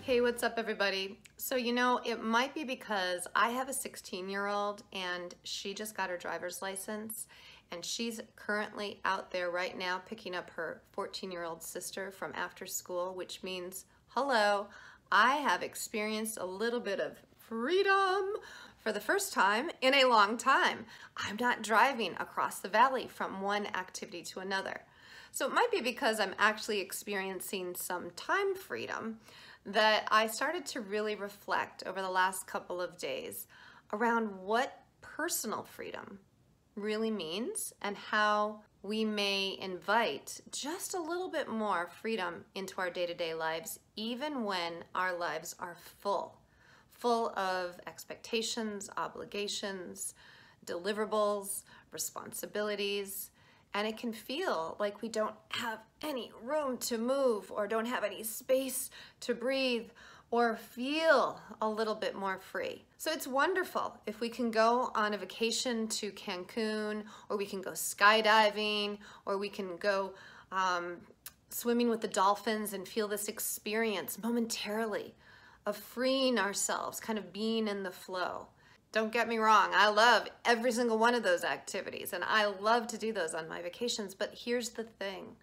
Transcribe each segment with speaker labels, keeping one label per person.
Speaker 1: Hey, what's up everybody? So it might be because I have a 16-year-old and she just got her driver's license and she's currently out there right now picking up her 14-year-old sister from after school, which means, hello, I have experienced a little bit of freedom for the first time in a long time. I'm not driving across the valley from one activity to another. So it might be because I'm actually experiencing some time freedom that I started to really reflect over the last couple of days around what personal freedom really means and how we may invite just a little bit more freedom into our day-to-day lives, even when our lives are full of expectations, obligations, deliverables, responsibilities. And it can feel like we don't have any room to move or don't have any space to breathe or feel a little bit more free. So it's wonderful if we can go on a vacation to Cancun, or we can go skydiving, or we can go swimming with the dolphins and feel this experience momentarily of freeing ourselves, kind of being in the flow. Don't get me wrong, I love every single one of those activities and I love to do those on my vacations, but here's the thing.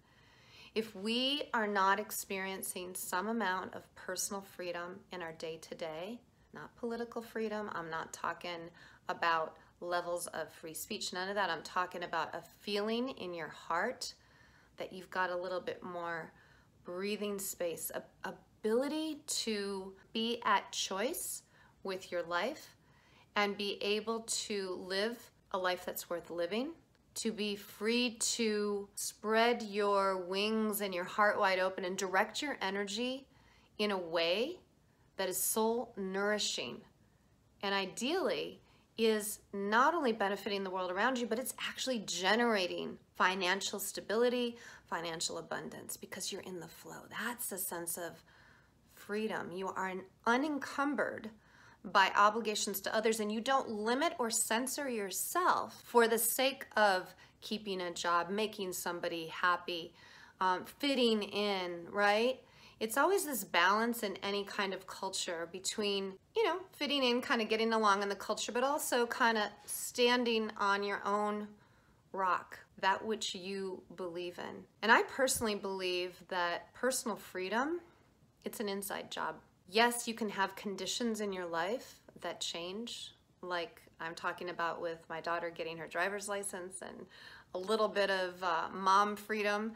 Speaker 1: If we are not experiencing some amount of personal freedom in our day-to-day, not political freedom, I'm not talking about levels of free speech, none of that, I'm talking about a feeling in your heart that you've got a little bit more breathing space, ability to be at choice with your life, and be able to live a life that's worth living, to be free to spread your wings and your heart wide open and direct your energy in a way that is soul nourishing and ideally is not only benefiting the world around you, but it's actually generating financial stability, financial abundance, because you're in the flow. That's the sense of freedom. You are unencumbered by obligations to others, and you don't limit or censor yourself for the sake of keeping a job, making somebody happy, fitting in, right? It's always this balance in any kind of culture between, fitting in, kind of getting along in the culture, but also kind of standing on your own rock, that which you believe in. And I personally believe that personal freedom, it's an inside job. Yes, you can have conditions in your life that change, like I'm talking about with my daughter getting her driver's license, and a little bit of mom freedom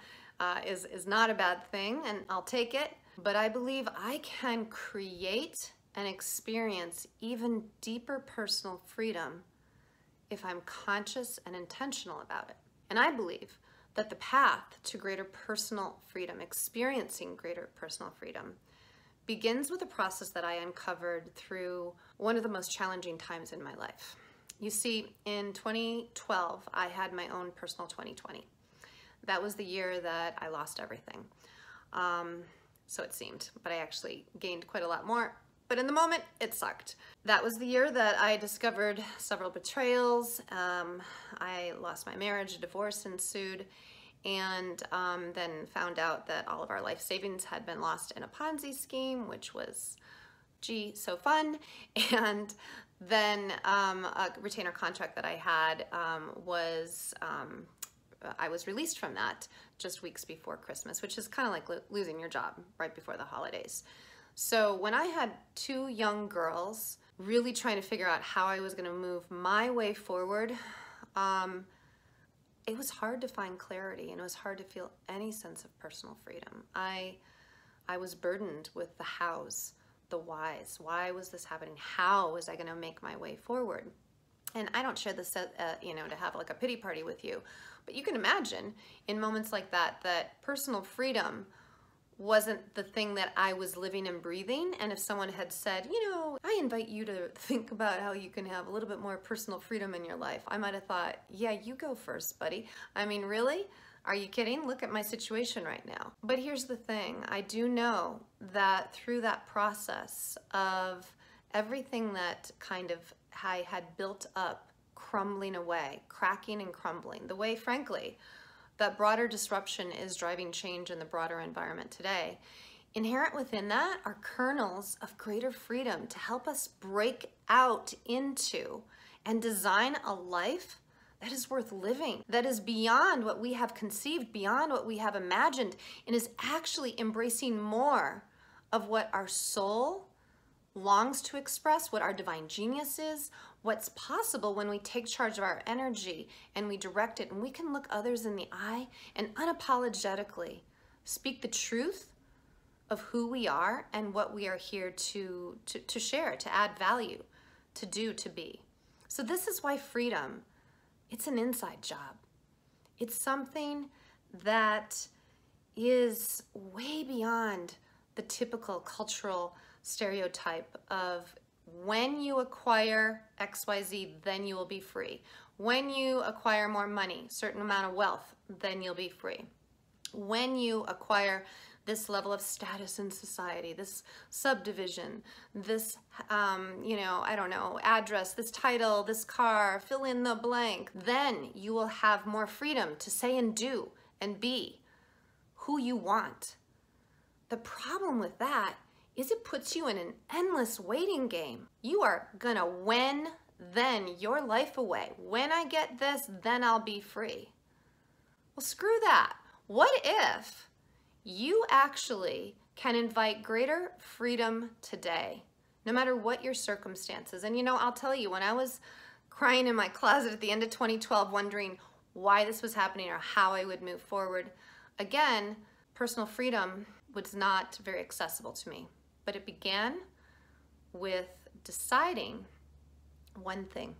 Speaker 1: is not a bad thing, and I'll take it. But I believe I can create and experience even deeper personal freedom if I'm conscious and intentional about it. And I believe that the path to greater personal freedom, experiencing greater personal freedom, begins with a process that I uncovered through one of the most challenging times in my life. You see, in 2012, I had my own personal 2020. That was the year that I lost everything. So it seemed, but I actually gained quite a lot more. But in the moment, it sucked. That was the year that I discovered several betrayals. I lost my marriage, a divorce ensued, and then found out that all of our life savings had been lost in a Ponzi scheme, which was, gee, so fun. And then a retainer contract that I had I was released from that just weeks before Christmas, which is kind of like losing your job right before the holidays. So when I had two young girls really trying to figure out how I was going to move my way forward, it was hard to find clarity, and it was hard to feel any sense of personal freedom. I was burdened with the hows, the whys. Why was this happening? How was I going to make my way forward? And I don't share this, to have like a pity party with you, but you can imagine in moments like that, that personal freedom wasn't the thing that I was living and breathing. And if someone had said, I invite you to think about how you can have a little bit more personal freedom in your life, I might have thought, yeah, you go first, buddy. I mean, really? Are you kidding? Look at my situation right now. But here's the thing. I do know that through that process of everything that kind of I had built up crumbling away, cracking and crumbling, the way, frankly, that broader disruption is driving change in the broader environment today, Inherent within that are kernels of greater freedom to help us break out into and design a life that is worth living, that is beyond what we have conceived, beyond what we have imagined, and is actually embracing more of what our soul longs to express, what our divine genius is, what's possible when we take charge of our energy and we direct it, and we can look others in the eye and unapologetically speak the truth of who we are and what we are here to share, to add value, to do, to be. So this is why freedom, it's an inside job. It's something that is way beyond the typical cultural stereotype of when you acquire XYZ, then you will be free. When you acquire more money, certain amount of wealth, then you'll be free. When you acquire this level of status in society, this subdivision, this, I don't know, address, this title, this car, fill in the blank, then you will have more freedom to say and do and be who you want. The problem with that is it puts you in an endless waiting game. You are gonna then your life away. When I get this, then I'll be free. Well, screw that. What if you actually can invite greater freedom today, no matter what your circumstances? And I'll tell you, when I was crying in my closet at the end of 2012, wondering why this was happening or how I would move forward, again, personal freedom was not very accessible to me. But it began with deciding one thing,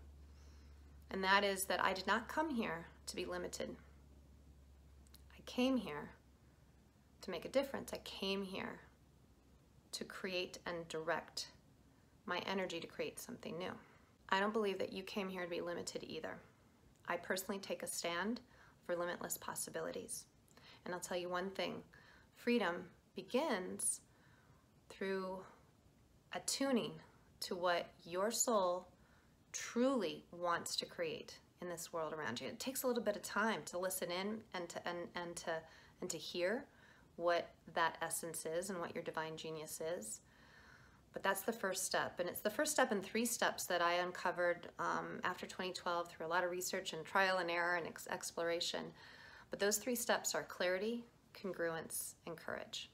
Speaker 1: and that is that I did not come here to be limited. I came here to make a difference. I came here to create and direct my energy to create something new. I don't believe that you came here to be limited either. I personally take a stand for limitless possibilities. And I'll tell you one thing, freedom begins through attuning to what your soul truly wants to create in this world around you. It takes a little bit of time to listen in and to hear what that essence is and what your divine genius is. But that's the first step, and it's the first step in 3 steps that I uncovered after 2012 through a lot of research and trial and error and exploration. But those 3 steps are clarity, congruence, and courage.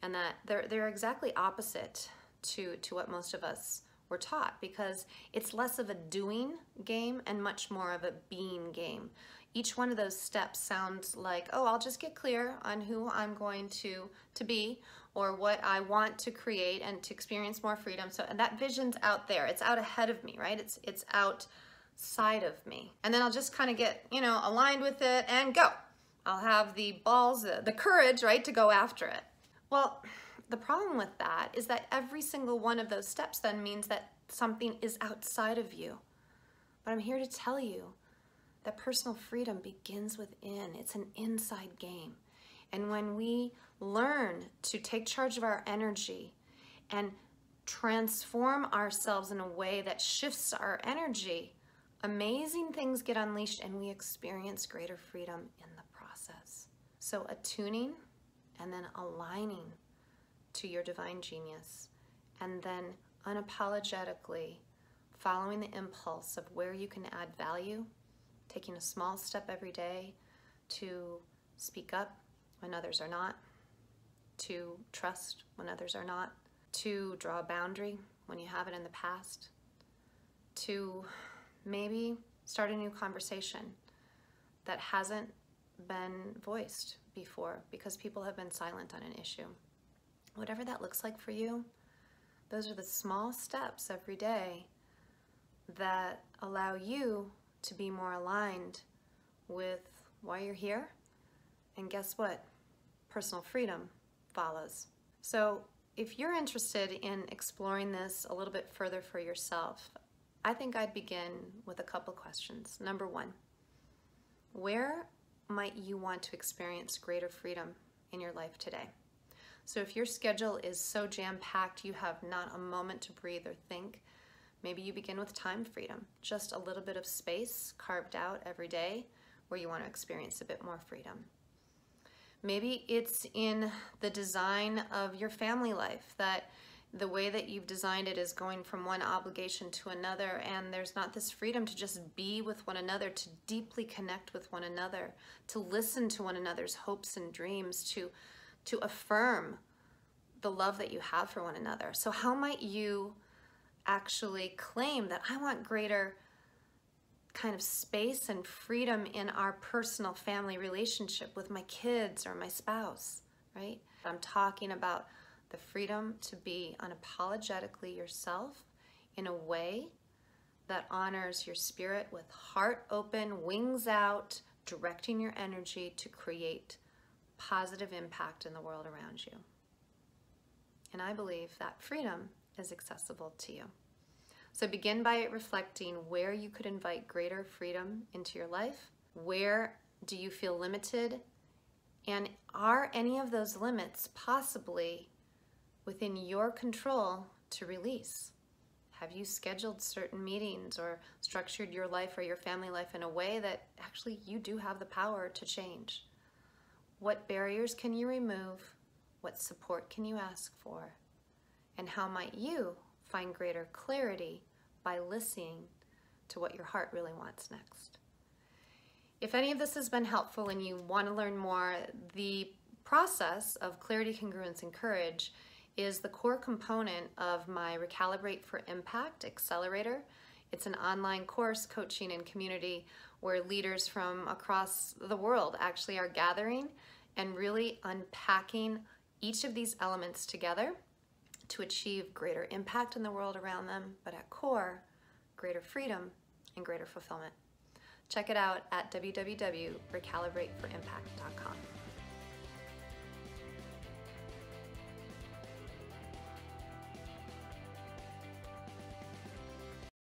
Speaker 1: And that they're exactly opposite to what most of us were taught, because it's less of a doing game and much more of a being game. Each one of those steps sounds like, oh, I'll just get clear on who I'm going to be or what I want to create and to experience more freedom. So, and that vision's out there. It's out ahead of me, right? It's outside of me. And then I'll just kind of get, aligned with it and go. I'll have the balls, the courage, right, to go after it. Well, the problem with that is that every single one of those steps then means that something is outside of you. But I'm here to tell you that personal freedom begins within. It's an inside game. And when we learn to take charge of our energy and transform ourselves in a way that shifts our energy, amazing things get unleashed and we experience greater freedom in the process. So attuning and then aligning to your divine genius, and then unapologetically following the impulse of where you can add value, taking a small step every day to speak up when others are not, to trust when others are not, to draw a boundary when you haven't in the past, to maybe start a new conversation that hasn't been voiced before because people have been silent on an issue. Whatever that looks like for you, those are the small steps every day that allow you to be more aligned with why you're here. And guess what? Personal freedom follows. So if you're interested in exploring this a little bit further for yourself, I think I'd begin with a couple questions. Number 1, where might you want to experience greater freedom in your life today? So if your schedule is so jam-packed you have not a moment to breathe or think, maybe you begin with time freedom, just a little bit of space carved out every day where you want to experience a bit more freedom. Maybe it's in the design of your family life, that the way that you've designed it is going from one obligation to another, and there's not this freedom to just be with one another, to deeply connect with one another, to listen to one another's hopes and dreams, to affirm the love that you have for one another. So how might you actually claim that I want greater kind of space and freedom in our personal family relationship with my kids or my spouse, right? I'm talking about the freedom to be unapologetically yourself in a way that honors your spirit, with heart open, wings out, directing your energy to create positive impact in the world around you. And I believe that freedom is accessible to you. So begin by reflecting where you could invite greater freedom into your life. Where do you feel limited? And are any of those limits possibly within your control to release? Have you scheduled certain meetings or structured your life or your family life in a way that actually you do have the power to change? What barriers can you remove? What support can you ask for? And how might you find greater clarity by listening to what your heart really wants next? If any of this has been helpful and you want to learn more, the process of Clarity, Congruence, and Courage is the core component of my Recalibrate for Impact Accelerator. It's an online course, coaching, and community where leaders from across the world actually are gathering and really unpacking each of these elements together to achieve greater impact in the world around them, but at core, greater freedom and greater fulfillment. Check it out at www.recalibrateForImpact.com.